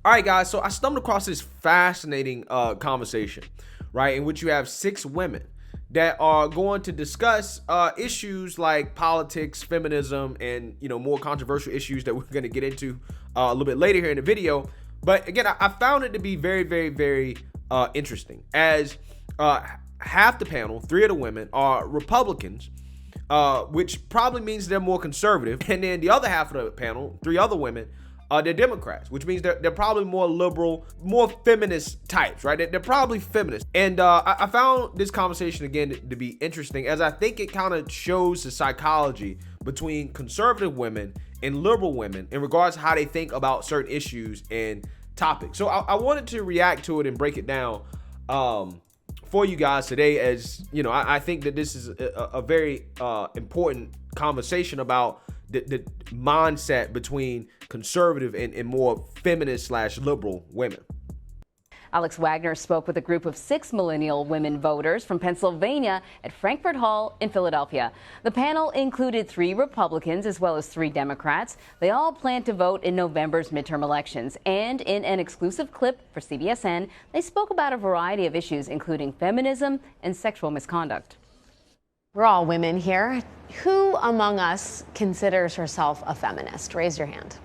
All right, guys. So I stumbled across this fascinating conversation, right, in which you have 6 women that are going to discuss issues like politics, feminism, and more controversial issues that we're going to get into a little bit later here in the video. But again, I found it to be very, very, very interesting, as half the panel, 3 of the women, are Republicans, which probably means they're more conservative, and then the other half of the panel, 3 other women, they're Democrats, which means they're probably more liberal, more feminist types, right? They're probably feminists. And I found this conversation, again, to be interesting, as I think it kind of shows the psychology between conservative women and liberal women in regards to how they think about certain issues and topics. So I wanted to react to it and break it down for you guys today, as I think that this is a very important conversation about the mindset between conservative and more feminist/liberal women. Alex Wagner spoke with a group of 6 millennial women voters from Pennsylvania at Frankfurt Hall in Philadelphia. The panel included 3 Republicans as well as 3 Democrats. They all plan to vote in November's midterm elections. And in an exclusive clip for CBSN, they spoke about a variety of issues, including feminism and sexual misconduct. We're all women here. Who among us considers herself a feminist? Raise your hand.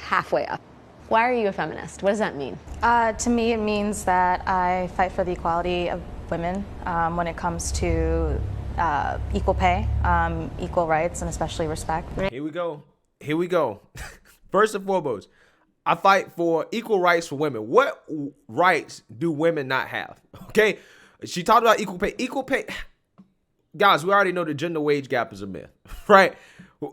Halfway up. Why are you a feminist? What does that mean? To me, it means that I fight for the equality of women when it comes to equal pay, equal rights, and especially respect. Here we go. First and foremost, I fight for equal rights for women. What rights do women not have? Okay. She talked about equal pay. Equal pay, guys, we already know the gender wage gap is a myth, right?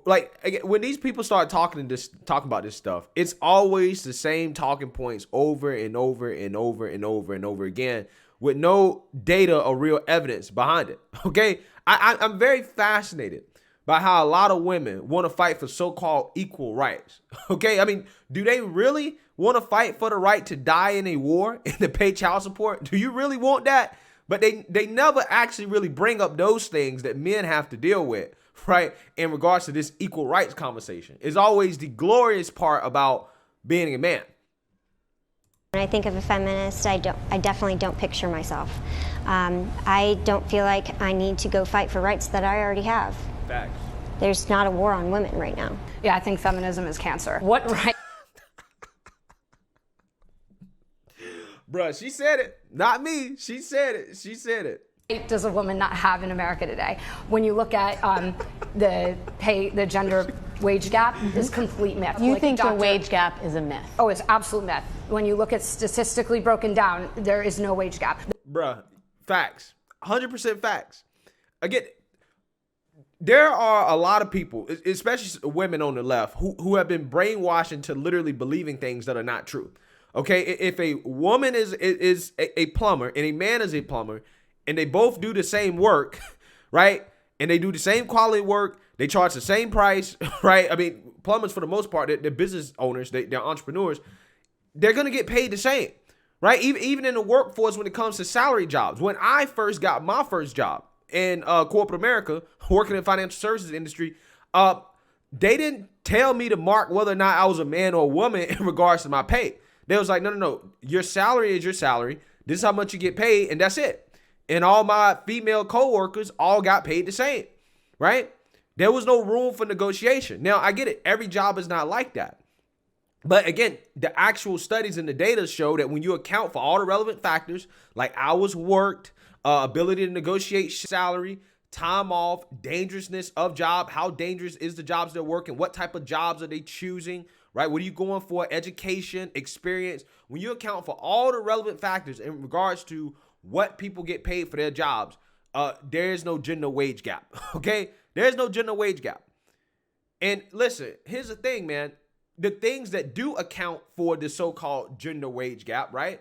Like, when these people start talking about this stuff, it's always the same talking points over and over and over and over and over again, with no data or real evidence behind it. Okay, I'm very fascinated by how a lot of women want to fight for so-called equal rights. Okay, I mean, do they really want to fight for the right to die in a war and to pay child support? Do you really want that? But they never actually really bring up those things that men have to deal with, right? In regards to this equal rights conversation. It's always the glorious part about being a man. When I think of a feminist, I definitely don't picture myself. I don't feel like I need to go fight for rights that I already have. Facts. There's not a war on women right now. Yeah, I think feminism is cancer. What right? Bruh, she said it. Not me. She said it. Does a woman not have in America today? When you look at the gender wage gap, is complete myth. You think the wage gap is a myth? Oh, it's absolute myth. When you look at statistically broken down, there is no wage gap. Bruh, facts. 100% facts. Again, there are a lot of people, especially women on the left, who have been brainwashed into literally believing things that are not true. Okay, if a woman is a plumber and a man is a plumber, and they both do the same work, right? And they do the same quality work, they charge the same price, right? I mean, plumbers, for the most part, they're business owners, they're entrepreneurs. They're going to get paid the same, right? Even in the workforce, when it comes to salary jobs. When I first got my first job in corporate America, working in the financial services industry, they didn't tell me to mark whether or not I was a man or a woman in regards to my pay. They was like, no. Your salary is your salary. This is how much you get paid, and that's it. And all my female coworkers all got paid the same, right? There was no room for negotiation. Now, I get it. Every job is not like that. But again, the actual studies and the data show that when you account for all the relevant factors, like hours worked, ability to negotiate salary, time off, dangerousness of job, how dangerous is the jobs they're working, what type of jobs are they choosing, right? What are you going for? Education, experience. When you account for all the relevant factors in regards to what people get paid for their jobs, there is no gender wage gap, okay? There's no gender wage gap. And listen, here's the thing, man. The things that do account for the so-called gender wage gap, right?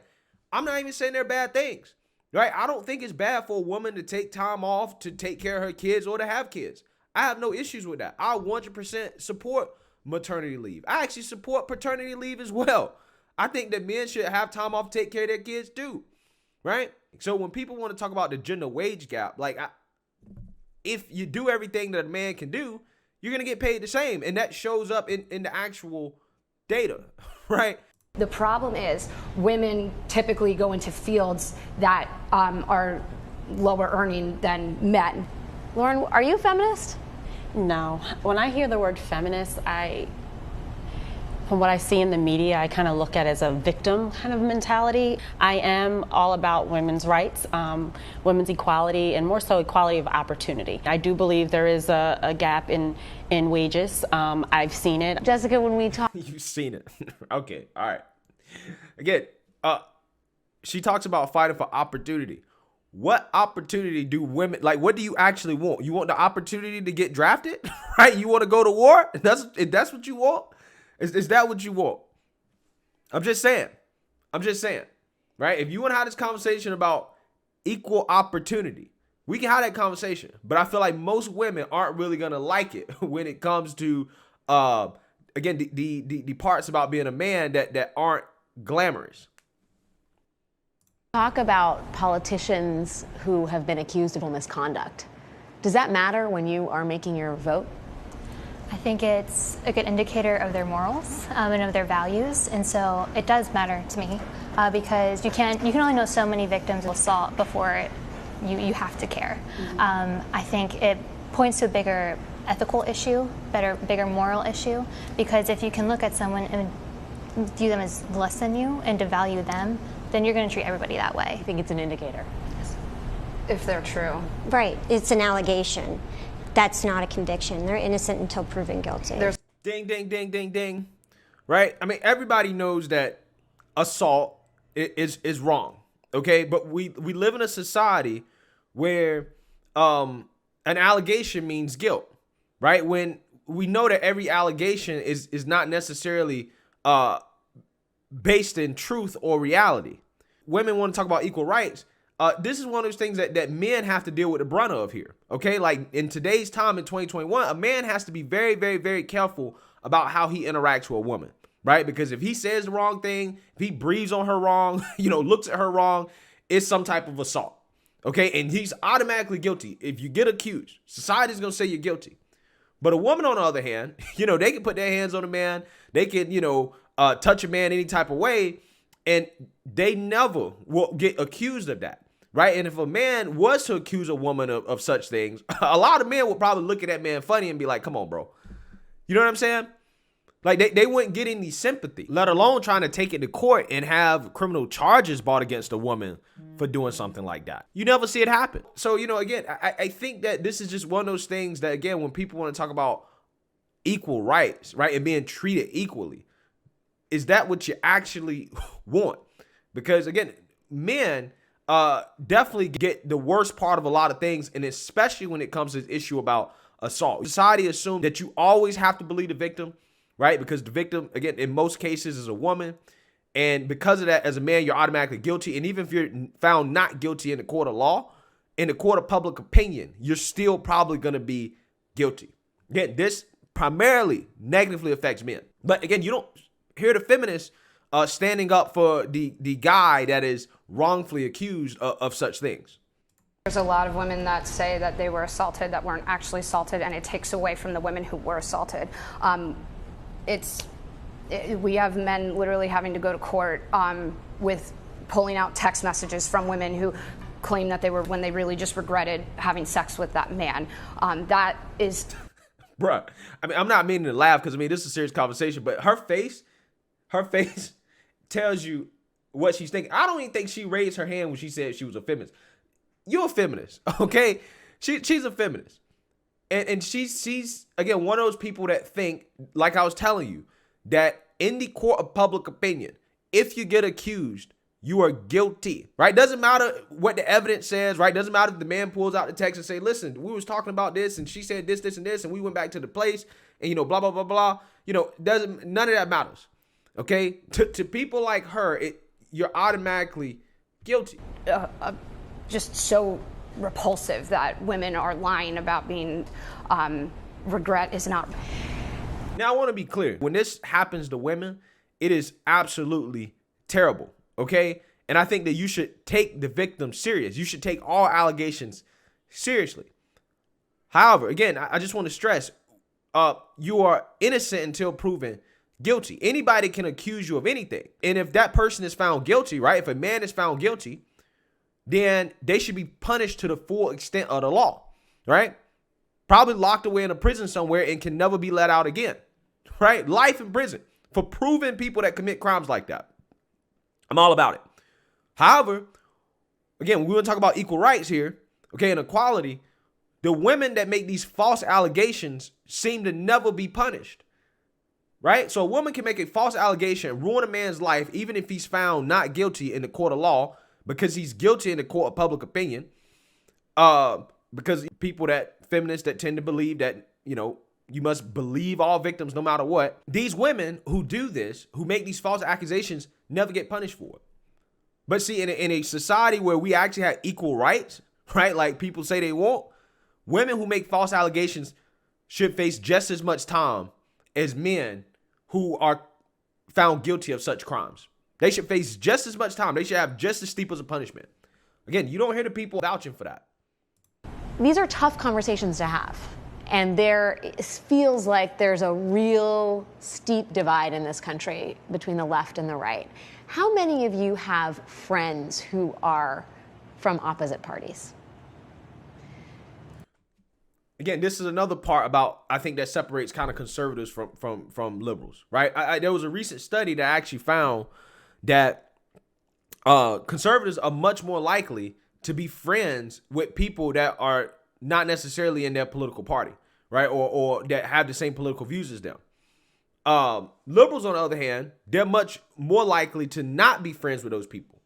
I'm not even saying they're bad things, right? I don't think it's bad for a woman to take time off to take care of her kids or to have kids. I have no issues with that. I 100% support maternity leave. I actually support paternity leave as well. I think that men should have time off to take care of their kids too, right? So when people want to talk about the gender wage gap, like if you do everything that a man can do, you're going to get paid the same. And that shows up in the actual data, right? The problem is women typically go into fields that are lower earning than men. Lauren, are you a feminist? No. When I hear the word feminist, from what I see in the media, I kind of look at it as a victim kind of mentality. I am all about women's rights, women's equality, and more so equality of opportunity. I do believe there is a gap in wages. I've seen it. Jessica, when we talk... You've seen it. Okay, all right. Again, she talks about fighting for opportunity. What opportunity do women, like, what do you actually want? You want the opportunity to get drafted, right? You want to go to war? That's what you want? Is that what you want? I'm just saying, right? If you want to have this conversation about equal opportunity, we can have that conversation. But I feel like most women aren't really going to like it when it comes to, again, the parts about being a man that aren't glamorous. Talk about politicians who have been accused of misconduct. Does that matter when you are making your vote? I think it's a good indicator of their morals and of their values, and so it does matter to me because you can only know so many victims of assault before you have to care. I think it points to a bigger ethical issue, bigger moral issue, because if you can look at someone and view them as less than you and devalue them, then you're going to treat everybody that way. I think it's an indicator. If they're true. Right, it's an allegation. That's not a conviction. They're innocent until proven guilty. Ding, ding, ding, ding, ding. Right? I mean, everybody knows that assault is wrong. Okay? But we live in a society where an allegation means guilt. Right? When we know that every allegation is not necessarily based in truth or reality. Women want to talk about equal rights. This is one of those things that men have to deal with the brunt of here. Okay, like in today's time in 2021, a man has to be very, very, very careful about how he interacts with a woman, right? Because if he says the wrong thing, if he breathes on her wrong, looks at her wrong, it's some type of assault. Okay, and he's automatically guilty. If you get accused, society's gonna say you're guilty. But a woman, on the other hand, they can put their hands on a man, they can, touch a man any type of way, and they never will get accused of that. Right. And if a man was to accuse a woman of such things, a lot of men would probably look at that man funny and be like, come on, bro. You know what I'm saying? Like they wouldn't get any sympathy, let alone trying to take it to court and have criminal charges brought against a woman for doing something like that. You never see it happen. So, again, I think that this is just one of those things that, again, when people want to talk about equal rights, right, and being treated equally, is that what you actually want? Because, again, men definitely get the worst part of a lot of things, and especially when it comes to this issue about assault. Society assumes that you always have to believe the victim, right? Because the victim, again, in most cases is a woman, and because of that, as a man, you're automatically guilty. And even if you're found not guilty in the court of law, in the court of public opinion, you're still probably going to be guilty. Again, this primarily negatively affects men. But again, you don't hear the feminists standing up for the guy that is wrongfully accused of such things. There's a lot of women that say that they were assaulted that weren't actually assaulted, and it takes away from the women who were assaulted. We have men literally having to go to court with pulling out text messages from women who claim that they were, when they really just regretted having sex with that man. That is... Bruh, I mean, I'm not meaning to laugh because, this is a serious conversation, but her face tells you what she's thinking. I don't even think she raised her hand when she said she was a feminist. You're a feminist, okay? She's a feminist. And she's, again, one of those people that think, like I was telling you, that in the court of public opinion, if you get accused, you are guilty, right? Doesn't matter what the evidence says, right? Doesn't matter if the man pulls out the text and say, listen, we was talking about this, and she said this, this, and this, and we went back to the place, and, blah, blah, blah, blah. None of that matters, okay? To people like her, you're automatically guilty. Just so repulsive that women are lying about being regret is not. Now, I want to be clear. When this happens to women, it is absolutely terrible, okay? And I think that you should take the victim serious. You should take all allegations seriously. However, again, I just want to stress, you are innocent until proven Guilty. Anybody can accuse you of anything. And if that person is found guilty, right? If a man is found guilty, then they should be punished to the full extent of the law, right? Probably locked away in a prison somewhere and can never be let out again, right? Life in prison for proving people that commit crimes like that. I'm all about it. However, again, we want to talk about equal rights here, okay, and equality. The women that make these false allegations seem to never be punished, right? So a woman can make a false allegation, ruin a man's life, even if he's found not guilty in the court of law, because he's guilty in the court of public opinion. Because people feminists that tend to believe that, you must believe all victims no matter what. These women who do this, who make these false accusations, never get punished for it. But see, in a society where we actually have equal rights, right? Like people say they won't, women who make false allegations should face just as much time as men who are found guilty of such crimes. They should face just as much time. They should have just as steep as a punishment. Again, you don't hear the people vouching for that. These are tough conversations to have. And it feels like there's a real steep divide in this country between the left and the right. How many of you have friends who are from opposite parties? Again, this is another part about, I think, that separates kind of conservatives from liberals, right? There was a recent study that actually found that conservatives are much more likely to be friends with people that are not necessarily in their political party, right? Or that have the same political views as them. Liberals, on the other hand, they're much more likely to not be friends with those people.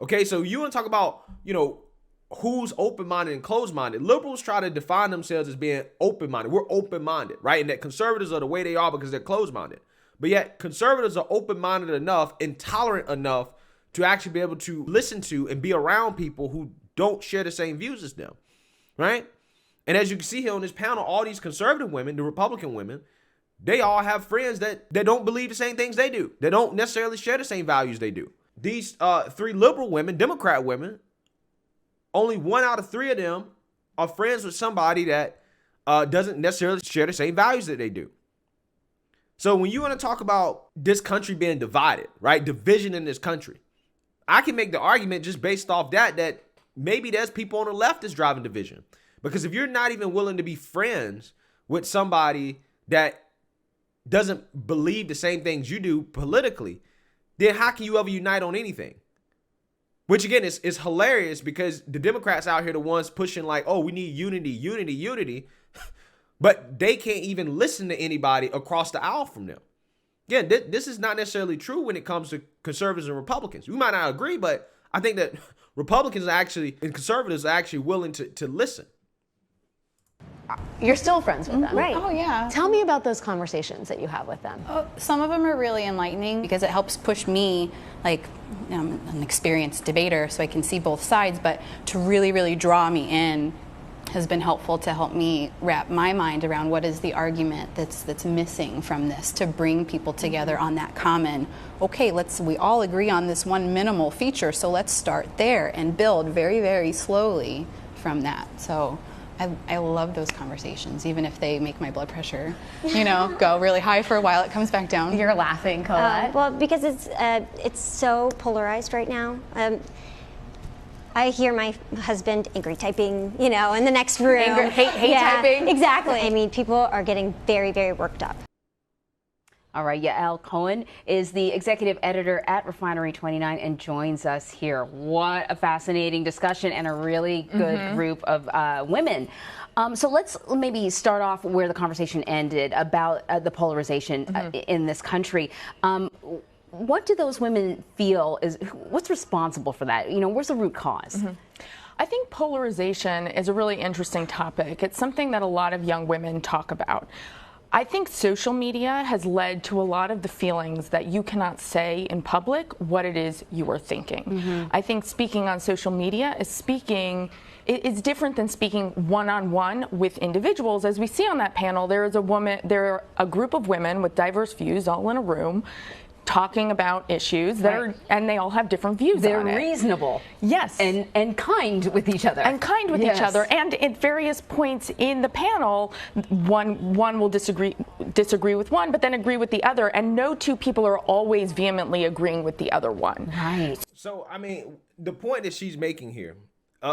Okay, so you want to talk about, who's open-minded and closed-minded. Liberals try to define themselves as being open-minded. We're open-minded, right? And that conservatives are the way they are because they're closed-minded. But yet conservatives are open-minded enough and tolerant enough to actually be able to listen to and be around people who don't share the same views as them, right? And as you can see here on this panel, all these conservative women, the Republican women, they all have friends that don't believe the same things they do. They don't necessarily share the same values they do. These 3 liberal women, Democrat women, only 1 out of 3 of them are friends with somebody that doesn't necessarily share the same values that they do. So when you want to talk about this country being divided, right? Division in this country, I can make the argument just based off that maybe there's people on the left that's driving division. Because if you're not even willing to be friends with somebody that doesn't believe the same things you do politically, then how can you ever unite on anything? Which again is hilarious because the Democrats out here, the ones pushing like, oh, we need unity, but they can't even listen to anybody across the aisle from them. Again, this is not necessarily true when it comes to conservatives and Republicans. We might not agree, but I think that Republicans and conservatives are actually willing to listen. You're still friends with them. Right. Oh, yeah. Tell me about those conversations that you have with them. Some of them are really enlightening because it helps push me, like, I'm an experienced debater, so I can see both sides, but to really, really draw me in has been helpful to help me wrap my mind around what is the argument that's missing from this, to bring people together on that common, okay, we all agree on this one minimal feature, so let's start there and build very, very slowly from that. So I love those conversations, even if they make my blood pressure, go really high for a while. It comes back down. You're laughing, Colette. Well, because it's so polarized right now. I hear my husband angry typing, in the next room. Hate typing. Exactly. I mean, people are getting very, very worked up. All right, Yael Cohen is the executive editor at Refinery 29 and joins us here. What a fascinating discussion and a really good group of women. So let's maybe start off where the conversation ended about the polarization in this country. What do those women feel what's responsible for that? Where's the root cause? I think polarization is a really interesting topic. It's something that a lot of young women talk about. I think social media has led to a lot of the feelings that you cannot say in public what it is you are thinking. I think speaking on social media is different than speaking one-on-one with individuals. As we see on that panel, there are a group of women with diverse views all in a room talking about issues that are, and they all have different views They're on it. reasonable. Yes. And kind with each other. And kind with each other. And at various points in the panel, one will disagree with one, but then agree with the other. And no two people are always vehemently agreeing with the other one. Right. So, I mean, the point that she's making here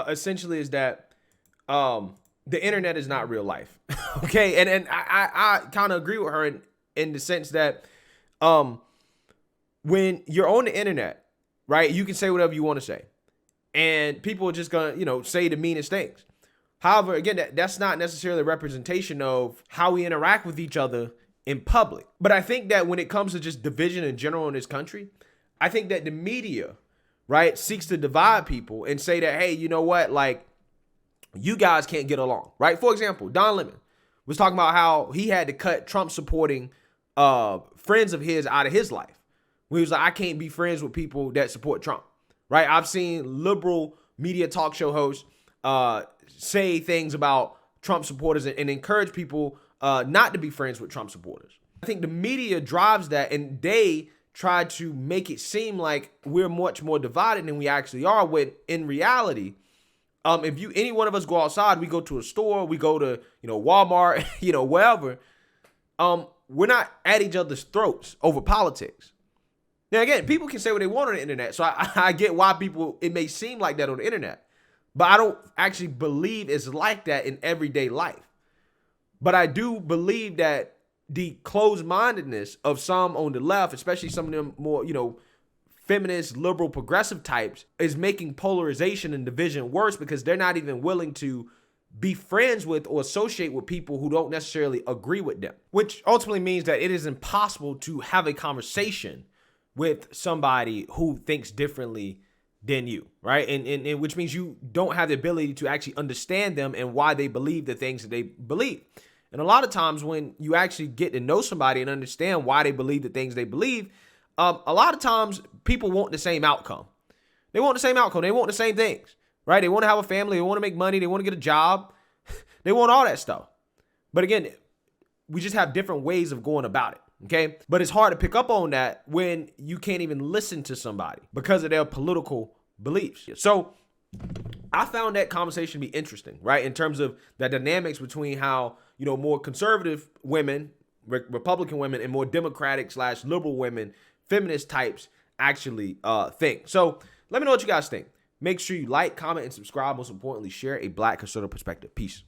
essentially is that the internet is not real life. Okay. And I kind of agree with her in the sense that when you're on the internet, right, you can say whatever you want to say. And people are just going to, say the meanest things. However, again, that's not necessarily a representation of how we interact with each other in public. But I think that when it comes to just division in general in this country, I think that the media, right, seeks to divide people and say that, hey, you know what, like, you guys can't get along, right? For example, Don Lemon was talking about how he had to cut Trump supporting friends of his out of his life. He was like, I can't be friends with people that support Trump, right? I've seen liberal media talk show hosts say things about Trump supporters and encourage people not to be friends with Trump supporters. I think the media drives that, and they try to make it seem like we're much more divided than we actually are, when in reality, if any one of us go outside, we go to a store, we go to, Walmart, wherever, we're not at each other's throats over politics. Now, again, people can say what they want on the internet. So I get why it may seem like that on the internet, but I don't actually believe it's like that in everyday life. But I do believe that the closed-mindedness of some on the left, especially some of them more, feminist, liberal, progressive types, is making polarization and division worse, because they're not even willing to be friends with or associate with people who don't necessarily agree with them, which ultimately means that it is impossible to have a conversation with somebody who thinks differently than you, right? And which means you don't have the ability to actually understand them and why they believe the things that they believe. And a lot of times when you actually get to know somebody and understand why they believe the things they believe, a lot of times people want the same outcome. They want the same outcome. They want the same things, right? They want to have a family. They want to make money. They want to get a job. They want all that stuff. But again, we just have different ways of going about it. Okay. But it's hard to pick up on that when you can't even listen to somebody because of their political beliefs. So I found that conversation to be interesting, right? In terms of the dynamics between how, more conservative women, Republican women, and more Democratic / liberal women, feminist types actually think. So let me know what you guys think. Make sure you like, comment, and subscribe. Most importantly, share a Black conservative perspective. Peace.